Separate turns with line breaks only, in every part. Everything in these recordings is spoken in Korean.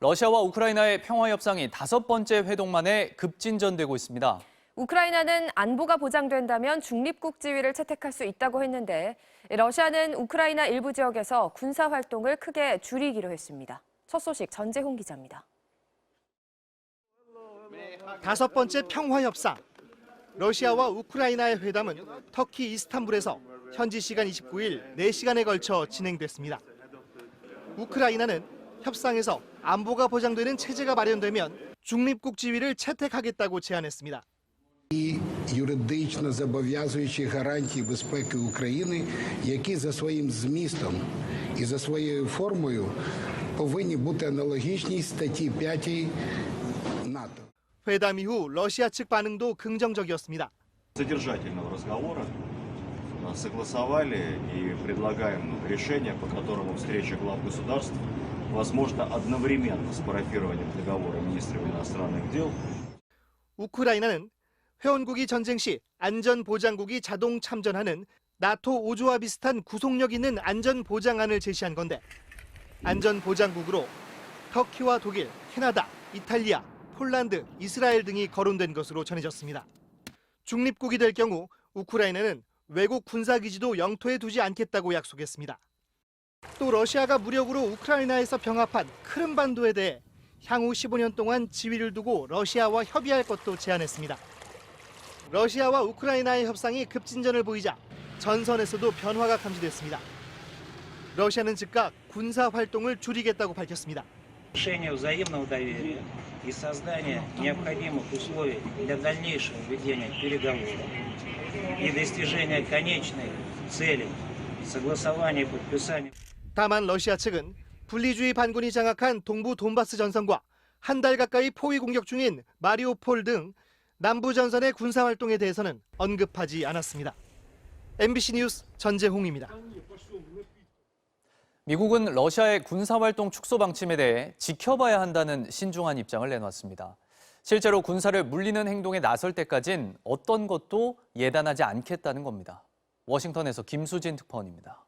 러시아와 우크라이나의 평화 협상이 5번째 회동 만에 급진전되고 있습니다.
우크라이나는 안보가 보장된다면 중립국 지위를 채택할 수 있다고 했는데 러시아는 우크라이나 일부 지역에서 군사 활동을 크게 줄이기로 했습니다. 첫 소식 전재홍 기자입니다.
5번째 평화협상. 러시아와 우크라이나의 회담은 터키 이스탄불에서 현지 시간 29일 4시간에 걸쳐 진행됐습니다. 우크라이나는 협상에서 안보가 보장되는 체제가 마련되면 중립국 지위를 채택하겠다고 제안했습니다.
І юридично зобов'язуючі гарантії безпеки України, які за своїм змістом і за своєю формою повинні бути аналогічні статті 5 НАТО.
회담 이후 러시아 측 반응도 긍정적이었습니다.
Содержательного разговора согласовали и предлагаем решение, по которому встреча глав государств возможно одновременно с парафированием договора министров иностранных дел.
우크라이나는 회원국이 전쟁 시 안전보장국이 자동 참전하는 나토 5조와 비슷한 구속력 있는 안전보장안을 제시한 건데 안전보장국으로 터키와 독일, 캐나다, 이탈리아, 폴란드, 이스라엘 등이 거론된 것으로 전해졌습니다. 중립국이 될 경우 우크라이나는 외국 군사기지도 영토에 두지 않겠다고 약속했습니다. 또 러시아가 무력으로 우크라이나에서 병합한 크림반도에 대해 향후 15년 동안 지위를 두고 러시아와 협의할 것도 제안했습니다. 러시아와 우크라이나의 협상이 급진전을 보이자 전선에서도 변화가 감지됐습니다. 러시아는 즉각 군사 활동을 줄이겠다고 밝혔습니다.
Решение взаимного доверия и создание необходимых условий для дальнейшего ведения переговоров и достижения конечной цели согласования и подписания.
다만 러시아 측은 분리주의 반군이 장악한 동부 돈바스 전선과 한 달 가까이 포위 공격 중인 마리우폴 등 남부 전선의 군사 활동에 대해서는 언급하지 않았습니다. MBC 뉴스 전재홍입니다.
미국은 러시아의 군사활동 축소 방침에 대해 지켜봐야 한다는 신중한 입장을 내놨습니다. 실제로 군사를 물리는 행동에 나설 때까진 어떤 것도 예단하지 않겠다는 겁니다. 워싱턴에서 김수진 특파원입니다.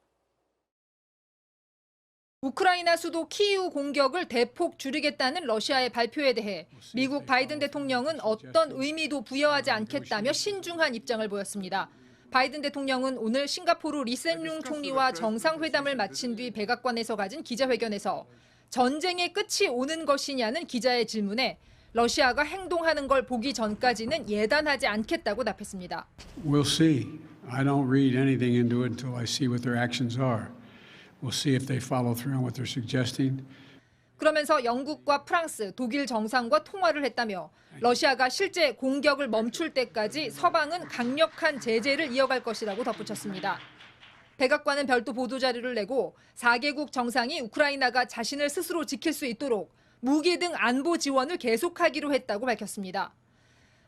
우크라이나 수도 키이우 공격을 대폭 줄이겠다는 러시아의 발표에 대해 미국 바이든 대통령은 어떤 의미도 부여하지 않겠다며 신중한 입장을 보였습니다. 바이든 대통령은 오늘 싱가포르 리센룽 총리와 정상회담을 마친 뒤 백악관에서 가진 기자회견에서 전쟁의 끝이 오는 것이냐는 기자의 질문에 러시아가 행동하는 걸 보기 전까지는 예단하지 않겠다고 답했습니다.
We'll see. I don't read anything into it until I see what their actions are. We'll see if they follow through on what they're suggesting.
그러면서 영국과 프랑스, 독일 정상과 통화를 했다며 러시아가 실제 공격을 멈출 때까지 서방은 강력한 제재를 이어갈 것이라고 덧붙였습니다. 백악관은 별도 보도자료를 내고 4개국 정상이 우크라이나가 자신을 스스로 지킬 수 있도록 무기 등 안보 지원을 계속하기로 했다고 밝혔습니다.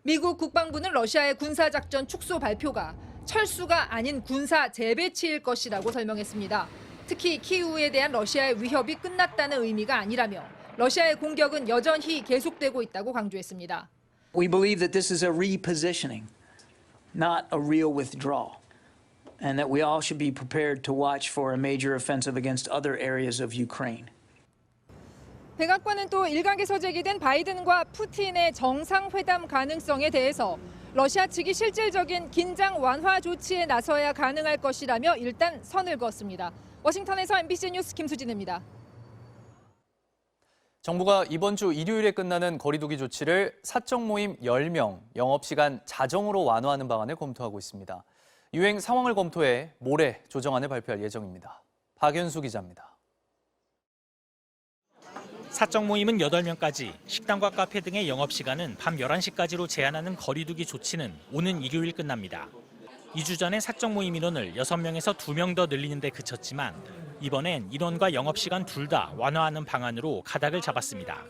미국 국방부는 러시아의 군사작전 축소 발표가 철수가 아닌 군사 재배치일 것이라고 설명했습니다. 특히 키이우에 대한 러시아의 위협이 끝났다는 의미가 아니라며 러시아의 공격은 여전히 계속되고 있다고 강조했습니다.
We believe that this is a repositioning, not a real withdrawal, and that we all should be prepared to watch for a major offensive against other areas of Ukraine.
백악관은 또 일각에서 제기된 바이든과 푸틴의 정상회담 가능성에 대해서 러시아 측이 실질적인 긴장 완화 조치에 나서야 가능할 것이라며 일단 선을 그었습니다. 워싱턴에서 MBC 뉴스 김수진입니다.
정부가 이번 주 일요일에 끝나는 거리두기 조치를 사적 모임 10명, 영업시간 자정으로 완화하는 방안을 검토하고 있습니다. 유행 상황을 검토해 모레 조정안을 발표할 예정입니다. 박연수 기자입니다.
사적 모임은 8명까지, 식당과 카페 등의 영업시간은 밤 11시까지로 제한하는 거리두기 조치는 오는 일요일 끝납니다. 2주 전에 사적 모임 인원을 6명에서 2명 더 늘리는 데 그쳤지만 이번엔 인원과 영업시간 둘 다 완화하는 방안으로 가닥을 잡았습니다.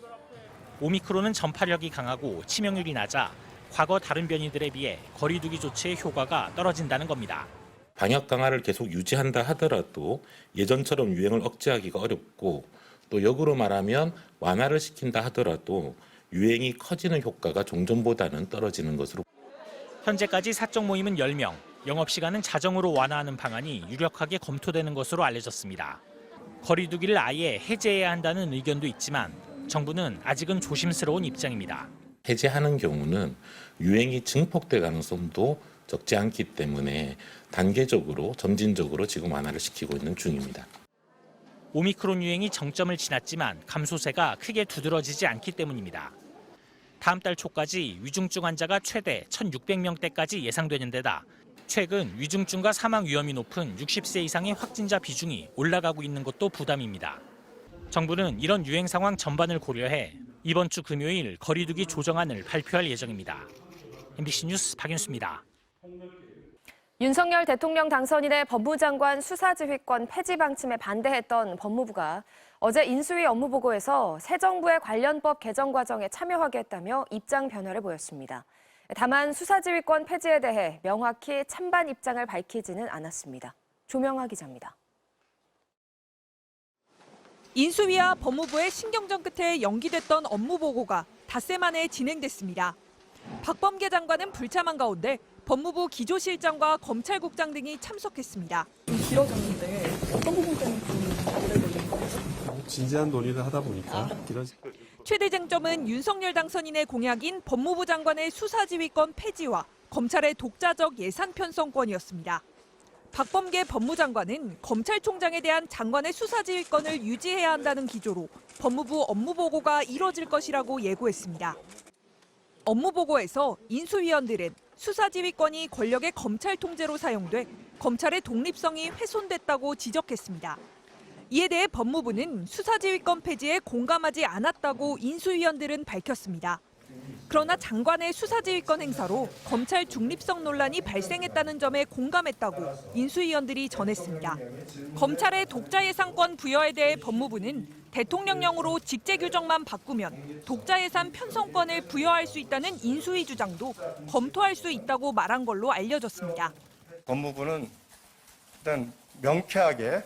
오미크론은 전파력이 강하고 치명률이 낮아 과거 다른 변이들에 비해 거리두기 조치의 효과가 떨어진다는 겁니다.
방역 강화를 계속 유지한다 하더라도 예전처럼 유행을 억제하기가 어렵고 또 역으로 말하면 완화를 시킨다 하더라도 유행이 커지는 효과가 종전보다는 떨어지는 것으로.
현재까지 사적 모임은 10명, 영업시간은 자정으로 완화하는 방안이 유력하게 검토되는 것으로 알려졌습니다. 거리두기를 아예 해제해야 한다는 의견도 있지만 정부는 아직은 조심스러운 입장입니다.
해제하는 경우는 유행이 증폭될 가능성도 적지 않기 때문에 단계적으로 점진적으로 지금 완화를 시키고 있는 중입니다.
오미크론 유행이 정점을 지났지만 감소세가 크게 두드러지지 않기 때문입니다. 다음 달 초까지 위중증 환자가 최대 1,600명대까지 예상되는 데다 최근 위중증과 사망 위험이 높은 60세 이상의 확진자 비중이 올라가고 있는 것도 부담입니다. 정부는 이런 유행 상황 전반을 고려해 이번 주 금요일 거리두기 조정안을 발표할 예정입니다. MBC 뉴스 박윤수입니다.
윤석열 대통령 당선인의 법무장관 수사지휘권 폐지 방침에 반대했던 법무부가 어제 인수위 업무보고에서 새 정부의 관련법 개정 과정에 참여하겠다며 입장 변화를 보였습니다. 다만 수사지휘권 폐지에 대해 명확히 찬반 입장을 밝히지는 않았습니다. 조명아 기자입니다.
인수위와 법무부의 신경전 끝에 연기됐던 업무보고가 닷새 만에 진행됐습니다. 박범계 장관은 불참한 가운데 법무부 기조실장과 검찰국장 등이 참석했습니다.
좀 길어졌는데 어떤 부분 때문에 오래 걸린 거예요?
진지한 논의를 하다 보니까
최대 쟁점은 윤석열 당선인의 공약인 법무부 장관의 수사지휘권 폐지와 검찰의 독자적 예산 편성권이었습니다. 박범계 법무장관은 검찰총장에 대한 장관의 수사지휘권을 유지해야 한다는 기조로 법무부 업무보고가 이뤄질 것이라고 예고했습니다. 업무보고에서 인수위원들은 수사지휘권이 권력의 검찰 통제로 사용돼 검찰의 독립성이 훼손됐다고 지적했습니다. 이에 대해 법무부는 수사지휘권 폐지에 공감하지 않았다고 인수위원들은 밝혔습니다. 그러나 장관의 수사지휘권 행사로 검찰 중립성 논란이 발생했다는 점에 공감했다고 인수위원들이 전했습니다. 검찰의 독자예산권 부여에 대해 법무부는 대통령령으로 직제 규정만 바꾸면 독자예산 편성권을 부여할 수 있다는 인수위 주장도 검토할 수 있다고 말한 걸로 알려졌습니다.
법무부는 일단 명쾌하게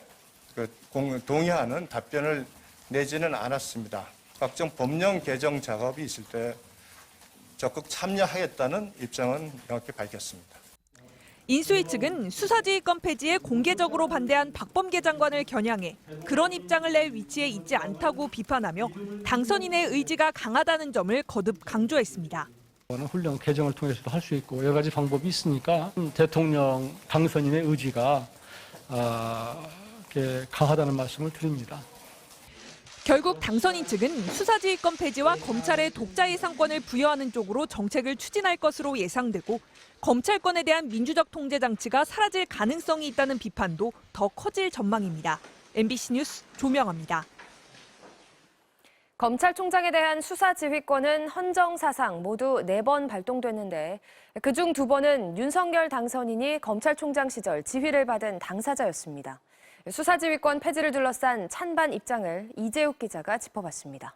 동의하는 답변을 내지는 않았습니다. 각종 법령 개정 작업이 있을 때 적극 참여하겠다는 입장은 명확히 밝혔습니다.
인수위 측은 수사지휘권 폐지에 공개적으로 반대한 박범계 장관을 겨냥해 그런 입장을 낼 위치에 있지 않다고 비판하며 당선인의 의지가 강하다는 점을 거듭 강조했습니다.
훈령 개정을 통해서도 할 수 있고 여러 가지 방법이 있으니까 대통령 당선인의 의지가 강하다는 말씀을 드립니다.
결국 당선인 측은 수사지휘권 폐지와 검찰의 독자예산권을 부여하는 쪽으로 정책을 추진할 것으로 예상되고 검찰권에 대한 민주적 통제 장치가 사라질 가능성이 있다는 비판도 더 커질 전망입니다. MBC 뉴스 조명아입니다.
검찰총장에 대한 수사지휘권은 헌정사상 모두 4번 발동됐는데 그중 2번은 윤석열 당선인이 검찰총장 시절 지휘를 받은 당사자였습니다. 수사지휘권 폐지를 둘러싼 찬반 입장을 이재욱 기자가 짚어봤습니다.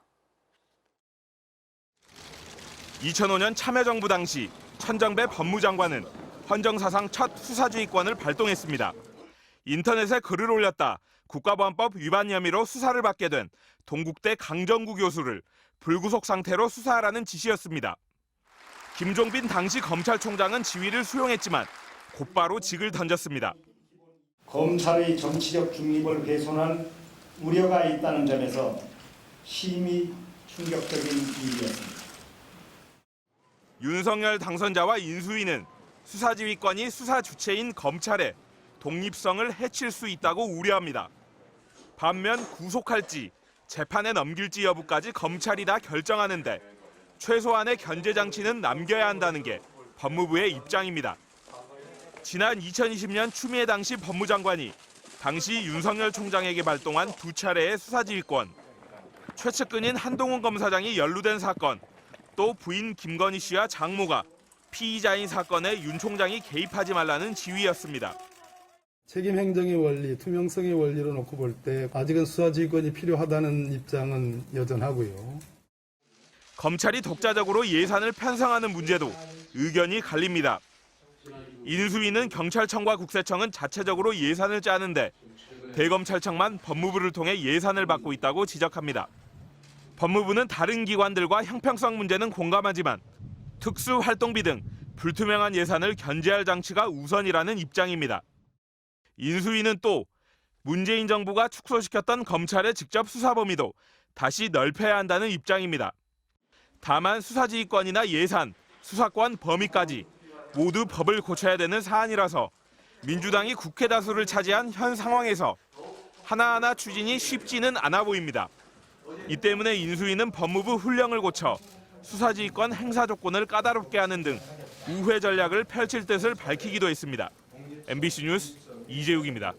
2005년 참여정부 당시 천정배 법무장관은 헌정사상 첫 수사지휘권을 발동했습니다. 인터넷에 글을 올렸다 국가보안법 위반 혐의로 수사를 받게 된 동국대 강정구 교수를 불구속 상태로 수사하라는 지시였습니다. 김종빈 당시 검찰총장은 지휘를 수용했지만 곧바로 직을 던졌습니다.
검찰의 정치적 중립을 훼손한 우려가 있다는 점에서 심히 충격적인 일이었습니다.
윤석열 당선자와 인수위는 수사지휘권이 수사 주체인 검찰의 독립성을 해칠 수 있다고 우려합니다. 반면 구속할지 재판에 넘길지 여부까지 검찰이 다 결정하는데 최소한의 견제 장치는 남겨야 한다는 게 법무부의 입장입니다. 지난 2020년 추미애 당시 법무장관이 당시 윤석열 총장에게 발동한 2차례의 수사지휘권, 최측근인 한동훈 검사장이 연루된 사건, 또 부인 김건희 씨와 장모가 피의자인 사건에 윤 총장이 개입하지 말라는 지휘였습니다.
책임 행정의 원리, 투명성의 원리로 놓고 볼 때 아직은 수사지휘권이 필요하다는 입장은 여전하고요.
검찰이 독자적으로 예산을 편성하는 문제도 의견이 갈립니다. 인수위는 경찰청과 국세청은 자체적으로 예산을 짜는데 대검찰청만 법무부를 통해 예산을 받고 있다고 지적합니다. 법무부는 다른 기관들과 형평성 문제는 공감하지만 특수활동비 등 불투명한 예산을 견제할 장치가 우선이라는 입장입니다. 인수위는 또 문재인 정부가 축소시켰던 검찰의 직접 수사 범위도 다시 넓혀야 한다는 입장입니다. 다만 수사지휘권이나 예산, 수사권 범위까지 모두 법을 고쳐야 되는 사안이라서 민주당이 국회 다수를 차지한 현 상황에서 하나하나 추진이 쉽지는 않아 보입니다. 이 때문에 인수위는 법무부 훈령을 고쳐 수사지휘권 행사 조건을 까다롭게 하는 등 우회 전략을 펼칠 뜻을 밝히기도 했습니다. MBC 뉴스 이재욱입니다.